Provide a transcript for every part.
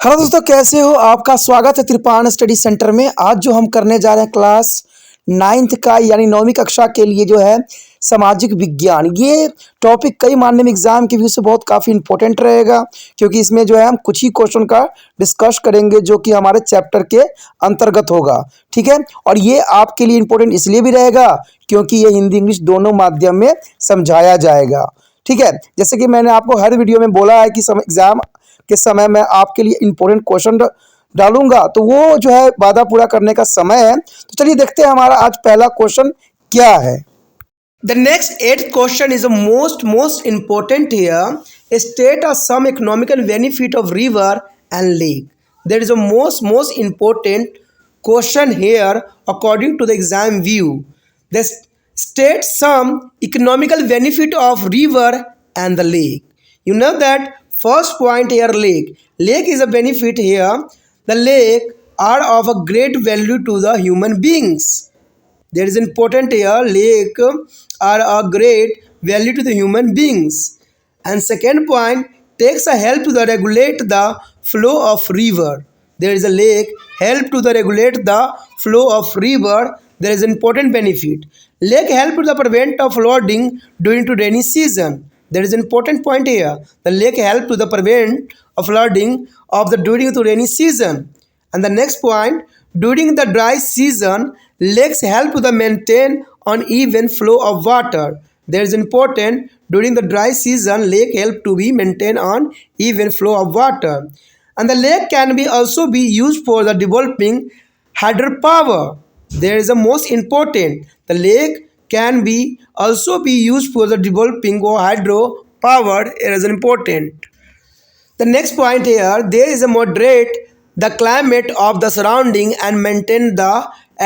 Hello दोस्तों, कैसे हो? आपका स्वागत है त्रिपाण स्टडी सेंटर में। आज जो हम करने जा रहे हैं क्लास 9th का यानी 9वीं कक्षा के लिए जो है सामाजिक विज्ञान। ये टॉपिक कई माध्यमिक एग्जाम के व्यू से बहुत काफ़ी इंपॉर्टेंट रहेगा, क्योंकि इसमें जो है हम कुछ ही क्वेश्चन का डिस्कस करेंगे जो कि हमारे चैप्टर के अंतर्गत होगा। ठीक है, और ये आपके लिए इंपॉर्टेंट इसलिए भी रहेगा क्योंकि ये हिंदी इंग्लिश दोनों माध्यम में समझाया जाएगा। ठीक है, जैसे कि मैंने आपको हर वीडियो में बोला है कि एग्जाम के समय मैं आपके लिए इंपॉर्टेंट क्वेश्चन डालूंगा, तो वो जो है वादा पूरा करने का समय है। तो चलिए देखते हैं हमारा आज पहला क्वेश्चन क्या है। The next 8th question is the most important here. State of some economical benefit of river and lake. There is a most important question here according to the exam view. The state some economical benefit of river and the lake. You know that first point here, lake. Lake is a benefit here. The lake are of a great value to the human beings. There is important here. Lake are a great value to the human beings. And second point takes a help to the regulate the flow of river. There is a lake help to the regulate the flow of river. There is important benefit. Lake help to the prevent of flooding during to rainy season. There is an important point here. The lake help to the prevent of flooding of the during the rainy season. And the next point, during the dry season, lakes help to the maintain an even flow of water. There is important during the dry season, lake help to be maintain an even flow of water. And the lake can be also be used for the developing hydropower. There is a most important. The lake can be also be used for the developing of hydro power. It is important. The next point here, there is a moderate the climate of the surrounding and maintain the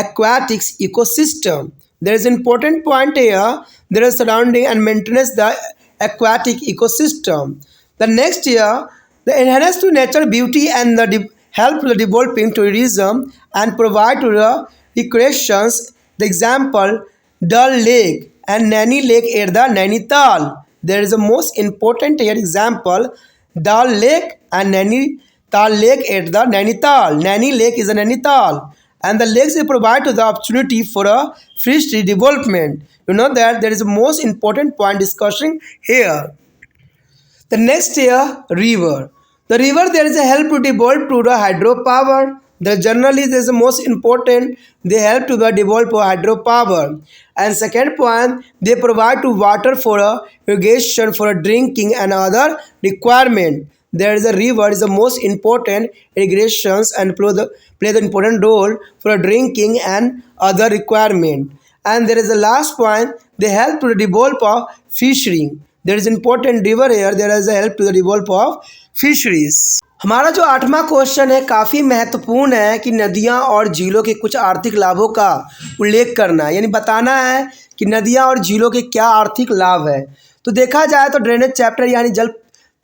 aquatic ecosystem. There is important point here. There is surrounding and maintains the aquatic ecosystem. The next here, the enhance to nature beauty and the help to the developing tourism and provide to the recreations. The example, Dal Lake and Naini Lake at the Nainital. There is a most important here example, Dal Lake and Nainital Lake at the Nainital. Naini Lake is a Nainital, and the lakes provide to the opportunity for a fishery development. You know that there is a most important point discussing here. The next here, river. The river there is a help to develop to the hydropower. The generally there is the most important. They help to the develop hydropower. And second point, they provide to water for a irrigation for a drinking and other requirement. There is a river is the most important irrigations and play the important role for a drinking and other requirement. And there is a last point, they help to develop a fishery. There is important river here. There is a help to the develop of fisheries. हमारा जो 8वां question है काफ़ी महत्वपूर्ण है कि नदियाँ और झीलों के कुछ आर्थिक लाभों का उल्लेख करना है, यानी बताना है कि नदियाँ और झीलों के क्या आर्थिक लाभ है। तो देखा जाए तो ड्रेनेज चैप्टर यानी जल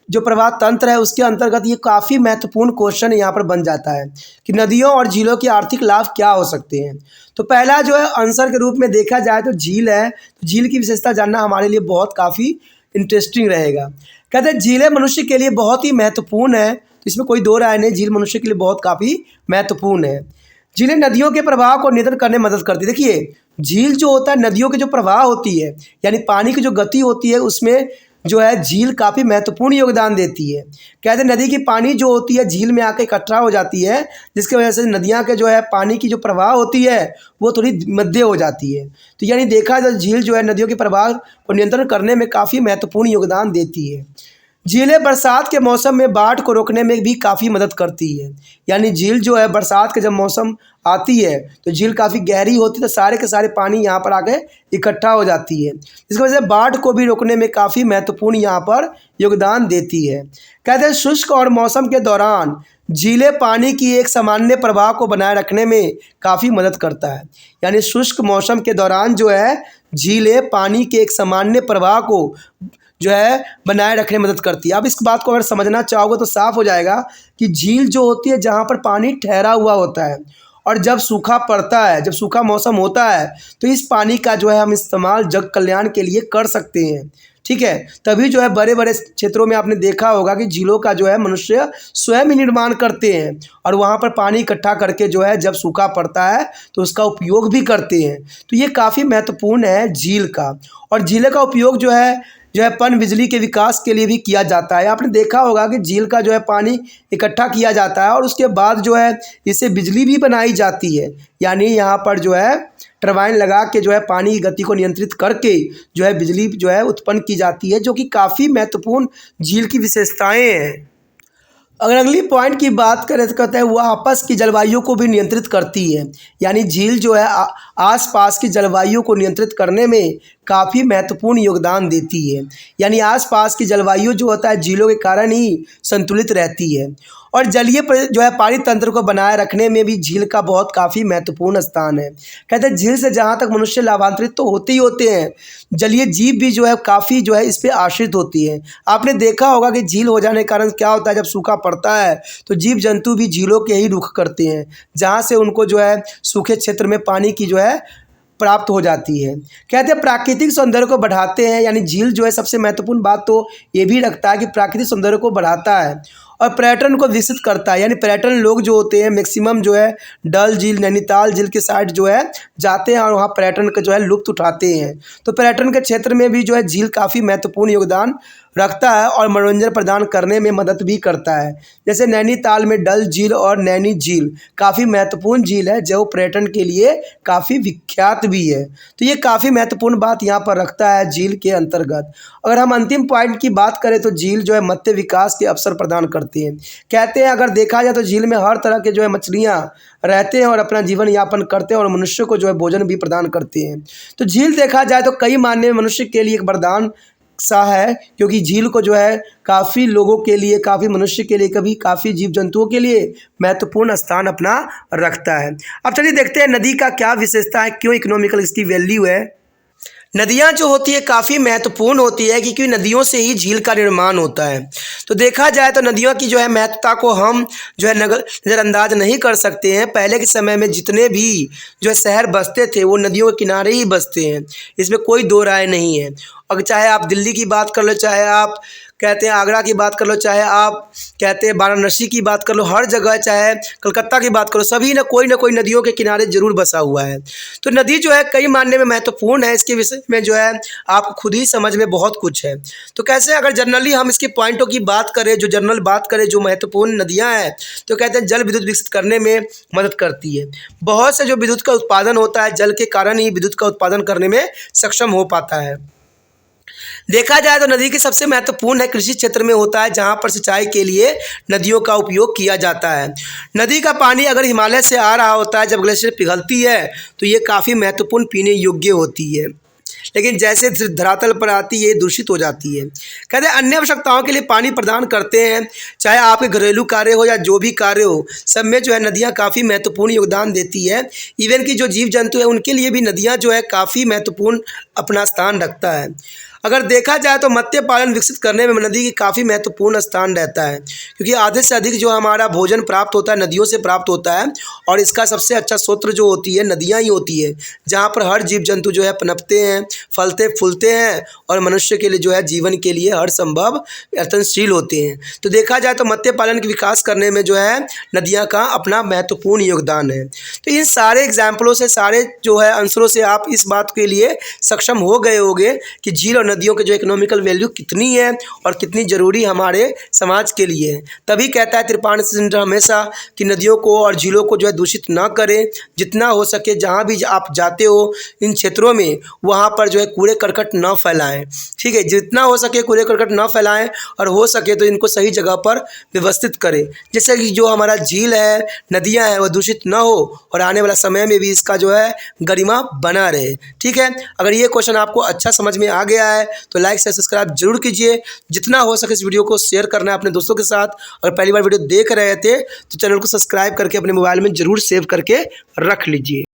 जो प्रवाह तंत्र है उसके अंतर्गत ये काफ़ी महत्वपूर्ण क्वेश्चन यहाँ पर बन जाता है कि नदियों और झीलों के आर्थिक लाभ क्या हो सकते हैं। तो पहला जो है आंसर के रूप में देखा जाए तो झील है। तो झील की विशेषता जानना हमारे लिए बहुत काफ़ी इंटरेस्टिंग रहेगा। कहते हैं झीलें मनुष्य के लिए बहुत ही महत्वपूर्ण है, तो इसमें कोई दो राय नहीं, झील मनुष्य के लिए बहुत काफ़ी महत्वपूर्ण है। झीलें नदियों के प्रवाह को नियंत्रण करने में मदद करती है। देखिए, झील जो होता है नदियों के जो प्रवाह होती है यानी पानी की जो गति होती है उसमें जो है झील काफ़ी महत्वपूर्ण योगदान देती है। कहते हैं नदी की पानी जो होती है झील में आके इकट्ठा हो जाती है, जिसकी वजह से नदियाँ के जो है पानी की जो प्रवाह होती है वो थोड़ी मध्य हो जाती है। तो यानी देखा जाए झील जो है नदियों के प्रवाह को नियंत्रण करने में काफ़ी महत्वपूर्ण योगदान देती है। झीलें बरसात के मौसम में बाढ़ को रोकने में भी काफ़ी मदद करती है। यानी झील जो है बरसात के जब मौसम आती है तो झील काफ़ी गहरी होती है, तो सारे के सारे पानी यहाँ पर आके इकट्ठा हो जाती है, जिसकी वजह से बाढ़ को भी रोकने में काफ़ी महत्वपूर्ण यहाँ पर योगदान देती है। कहते हैं शुष्क और मौसम के दौरान झीलें पानी की एक सामान्य प्रवाह को बनाए रखने में काफ़ी मदद करता है। यानी शुष्क मौसम के दौरान जो है झीलें पानी के एक सामान्य प्रवाह को जो है बनाए रखने में मदद करती है। अब इस बात को अगर समझना चाहोगे तो साफ हो जाएगा कि झील जो होती है जहाँ पर पानी ठहरा हुआ होता है और जब सूखा पड़ता है, जब सूखा मौसम होता है, तो इस पानी का जो है हम इस्तेमाल जग कल्याण के लिए कर सकते हैं। ठीक है। तभी जो है बड़े बड़े क्षेत्रों में आपने देखा होगा कि झीलों का जो है मनुष्य स्वयं ही निर्माण करते हैं और वहाँ पर पानी इकट्ठा करके जो है जब सूखा पड़ता है तो उसका उपयोग भी करते हैं। तो ये काफ़ी महत्वपूर्ण है झील का। और झीलों का उपयोग जो है पन बिजली के विकास के लिए भी किया जाता है। आपने देखा होगा कि झील का जो है पानी इकट्ठा किया जाता है और उसके बाद जो है इससे बिजली भी बनाई जाती है। यानी यहाँ पर जो है टरबाइन लगा के जो है पानी की गति को नियंत्रित करके जो है बिजली जो है उत्पन्न की जाती है, जो कि काफ़ी महत्वपूर्ण झील की विशेषताएं हैं। अगर अगली पॉइंट की बात करें तो कहते हैं वह आपस की जलवायु को भी नियंत्रित करती है। यानी झील जो है आसपास की जलवायु को नियंत्रित करने में काफ़ी महत्वपूर्ण योगदान देती है। यानी आसपास की जलवायु जो होता है झीलों के कारण ही संतुलित रहती है। और जलीय जो है पानी तंत्र को बनाए रखने में भी झील का बहुत काफ़ी महत्वपूर्ण स्थान है। कहते हैं झील से जहाँ तक मनुष्य लाभान्वित तो होते ही होते हैं, जलीय जीव भी जो है काफ़ी जो है इस पर आश्रित होती है। आपने देखा होगा कि झील हो जाने के कारण क्या होता है, जब सूखा पड़ता है तो जीव जंतु भी झीलों के ही रुख करते हैं, जहाँ से उनको जो है सूखे क्षेत्र में पानी की जो है प्राप्त हो जाती है। कहते हैं प्राकृतिक सौंदर्य को बढ़ाते हैं। यानी झील जो है सबसे महत्वपूर्ण बात तो ये भी रखता है कि प्राकृतिक सौंदर्य को बढ़ाता है और पर्यटन को विकसित करता है। यानी पर्यटन लोग जो होते हैं मैक्सिमम जो है डल झील, नैनीताल झील के साइड जो है जाते हैं और वहाँ पर्यटन का जो है लुत्फ उठाते हैं। तो पर्यटन के क्षेत्र में भी जो है झील काफ़ी महत्वपूर्ण योगदान रखता है और मनोरंजन प्रदान करने में मदद भी करता है। जैसे नैनीताल में डल झील और नैनी झील काफ़ी महत्वपूर्ण झील है जो पर्यटन के लिए काफ़ी विख्यात भी है। तो ये काफ़ी महत्वपूर्ण बात यहाँ पर रखता है झील के अंतर्गत। अगर हम अंतिम पॉइंट की बात करें तो झील जो है मत्स्य विकास के अवसर प्रदान करती है। कहते हैं अगर देखा जाए तो झील में हर तरह के जो है मछलियाँ रहते हैं और अपना जीवन यापन करते हैं और मनुष्य को जो है भोजन भी प्रदान करते हैं। तो झील देखा जाए तो कई मायने में मनुष्य के लिए एक वरदान सा है, क्योंकि झील को जो है काफ़ी लोगों के लिए, काफ़ी मनुष्य के लिए, कभी काफ़ी जीव जंतुओं के लिए महत्वपूर्ण स्थान अपना रखता है। अब चलिए देखते हैं नदी का क्या विशेषता है, क्यों इकोनॉमिकल इसकी वैल्यू है। नदियाँ जो होती है काफ़ी महत्वपूर्ण होती है क्योंकि नदियों से ही झील का निर्माण होता है। तो देखा जाए तो नदियों की जो है महत्वता को हम जो है नज़रअंदाज नहीं कर सकते हैं। पहले के समय में जितने भी जो है शहर बसते थे वो नदियों के किनारे ही बसते हैं, इसमें कोई दो राय नहीं है। अगर चाहे आप दिल्ली की बात कर लो, चाहे आप कहते हैं आगरा की बात कर लो, चाहे आप कहते हैं वाराणसी की बात कर लो, हर जगह चाहे कलकत्ता की बात करो, सभी ना कोई नदियों के किनारे जरूर बसा हुआ है। तो नदी जो है कई मायने में महत्वपूर्ण है। इसके विषय में जो है आपको खुद ही समझ में बहुत कुछ है। तो कैसे अगर जनरली हम इसके पॉइंटों की बात करें, जो जनरल बात करें जो महत्वपूर्ण नदियाँ हैं, तो कहते हैं जल विद्युत विकसित करने में मदद करती है। बहुत से जो विद्युत का उत्पादन होता है जल के कारण ही विद्युत का उत्पादन करने में सक्षम हो पाता है। देखा जाए तो नदी की सबसे महत्वपूर्ण है कृषि क्षेत्र में होता है, जहाँ पर सिंचाई के लिए नदियों का उपयोग किया जाता है। नदी का पानी अगर हिमालय से आ रहा होता है, जब ग्लेशियर पिघलती है तो ये काफ़ी महत्वपूर्ण पीने योग्य होती है, लेकिन जैसे धरातल पर आती है ये दूषित हो जाती है। कहते हैं अन्य आवश्यकताओं के लिए पानी प्रदान करते हैं, चाहे आपके घरेलू कार्य हो या जो भी कार्य हो, सब में जो है नदियाँ काफ़ी महत्वपूर्ण योगदान देती है। इवन कि जो जीव जंतु है उनके लिए भी नदियाँ जो है काफ़ी महत्वपूर्ण अपना स्थान रखता है। अगर देखा जाए तो मत्स्य पालन विकसित करने में नदी की काफ़ी महत्वपूर्ण स्थान रहता है, क्योंकि आधे से अधिक जो हमारा भोजन प्राप्त होता है नदियों से प्राप्त होता है और इसका सबसे अच्छा स्रोत जो होती है नदियाँ ही होती है, जहाँ पर हर जीव जंतु जो है पनपते हैं, फलते फूलते हैं और मनुष्य के लिए जो है जीवन के लिए हर संभव यत्नशील होते हैं। तो देखा जाए तो मत्स्य पालन के विकास करने में जो है नदियाँ का अपना महत्वपूर्ण योगदान है। तो इन सारे एग्जाम्पलों से, सारे जो है आंसरों से आप इस बात के लिए सक्षम हो गए होंगे कि झील और नदियों के जो इकोनॉमिकल वैल्यू कितनी है और कितनी ज़रूरी हमारे समाज के लिए है। तभी कहता है त्रिपाण सिद्धांत हमेशा कि नदियों को और झीलों को जो है दूषित ना करें। जितना हो सके जहाँ भी आप जाते हो इन क्षेत्रों में, वहाँ पर जो है कूड़े करकट ना फैलाएं। ठीक है, जितना हो सके कूड़े करकट ना फैलाएं और हो सके तो इनको सही जगह पर व्यवस्थित करें, जैसे कि जो हमारा झील है, नदियाँ हैं, वह दूषित ना हो और आने वाला समय में भी इसका जो है गरिमा बना रहे। ठीक है, अगर ये क्वेश्चन आपको अच्छा समझ में आ गया है तो लाइक से सब्सक्राइब जरूर कीजिए। जितना हो सके इस वीडियो को शेयर करना है अपने दोस्तों के साथ। अगर पहली बार वीडियो देख रहे थे तो चैनल को सब्सक्राइब करके अपने मोबाइल में जरूर सेव करके रख लीजिए।